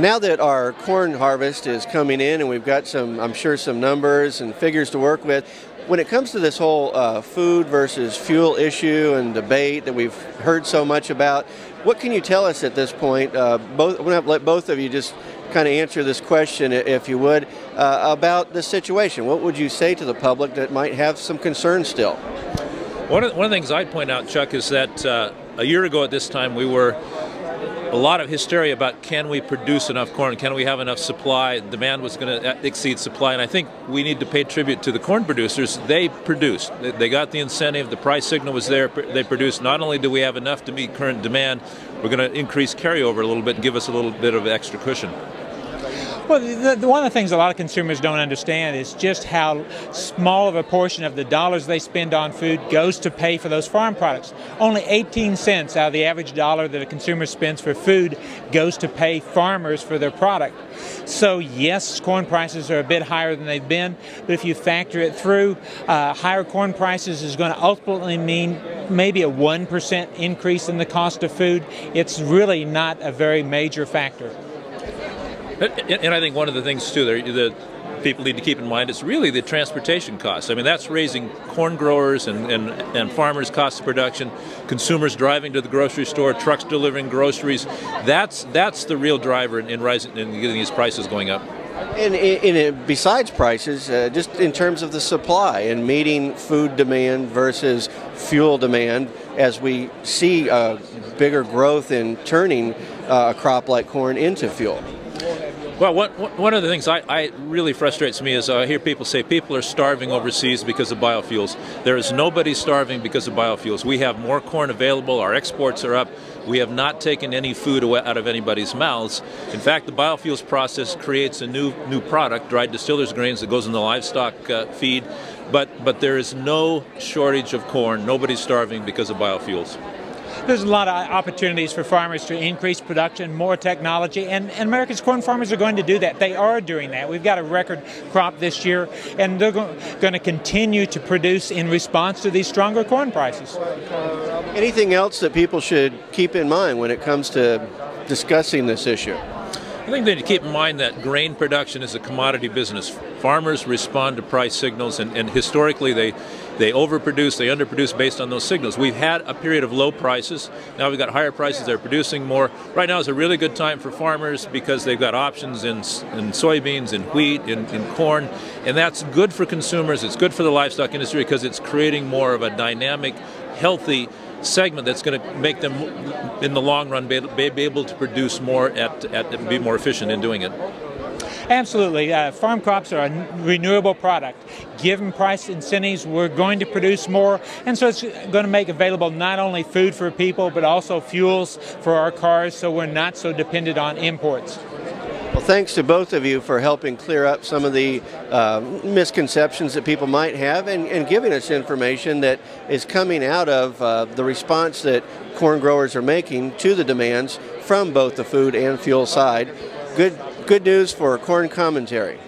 Now that our corn harvest is coming in and we've got some, I'm sure, some numbers and figures to work with, when it comes to this whole food versus fuel issue and debate that we've heard so much about, what can you tell us at this point? I'm going to let both of you just kind of answer this question, if you would, about the situation. What would you say to the public that might have some concerns still? One of the things I'd point out, Chuck, is that a year ago at this time we were a lot of hysteria about can we produce enough corn, can we have enough supply, demand was going to exceed supply, and I think we need to pay tribute to the corn producers. They produced. They got the incentive, the price signal was there, they produced. Not only do we have enough to meet current demand, we're going to increase carryover a little bit and give us a little bit of extra cushion. Well, one of the things a lot of consumers don't understand is just how small of a portion of the dollars they spend on food goes to pay for those farm products. Only 18 cents out of the average dollar that a consumer spends for food goes to pay farmers for their product. So yes, corn prices are a bit higher than they've been, but if you factor it through, higher corn prices is going to ultimately mean maybe a 1% increase in the cost of food. It's really not a very major factor. And I think one of the things, too, that people need to keep in mind is really the transportation costs. I mean, that's raising corn growers and farmers' costs of production, consumers driving to the grocery store, trucks delivering groceries. That's the real driver in rising and getting these prices going up. And besides prices, just in terms of the supply and meeting food demand versus fuel demand, as we see bigger growth in turning a crop like corn into fuel. Well, one of the things I really frustrates me is I hear people say people are starving overseas because of biofuels. There is nobody starving because of biofuels. We have more corn available, our exports are up, we have not taken any food out of anybody's mouths. In fact, the biofuels process creates a new product, dried distillers grains, that goes in the livestock feed, but there is no shortage of corn, nobody's starving because of biofuels. There's a lot of opportunities for farmers to increase production, more technology, and America's corn farmers are going to do that. They are doing that. We've got a record crop this year, and they're going to continue to produce in response to these stronger corn prices. Anything else that people should keep in mind when it comes to discussing this issue? I think they need to keep in mind that grain production is a commodity business. Farmers respond to price signals, and historically they overproduce, they underproduce based on those signals. We've had a period of low prices. Now we've got higher prices, they're producing more. Right now is a really good time for farmers because they've got options in soybeans, in wheat, in corn, and that's good for consumers, it's good for the livestock industry because it's creating more of a dynamic, healthy segment that's going to make them, in the long run, be able to produce more and be more efficient in doing it. Absolutely. Farm crops are a renewable product. Given price incentives, we're going to produce more, and so it's going to make available not only food for people, but also fuels for our cars, so we're not so dependent on imports. Well, thanks to both of you for helping clear up some of the misconceptions that people might have and giving us information that is coming out of the response that corn growers are making to the demands from both the food and fuel side. Good news for Corn Commentary.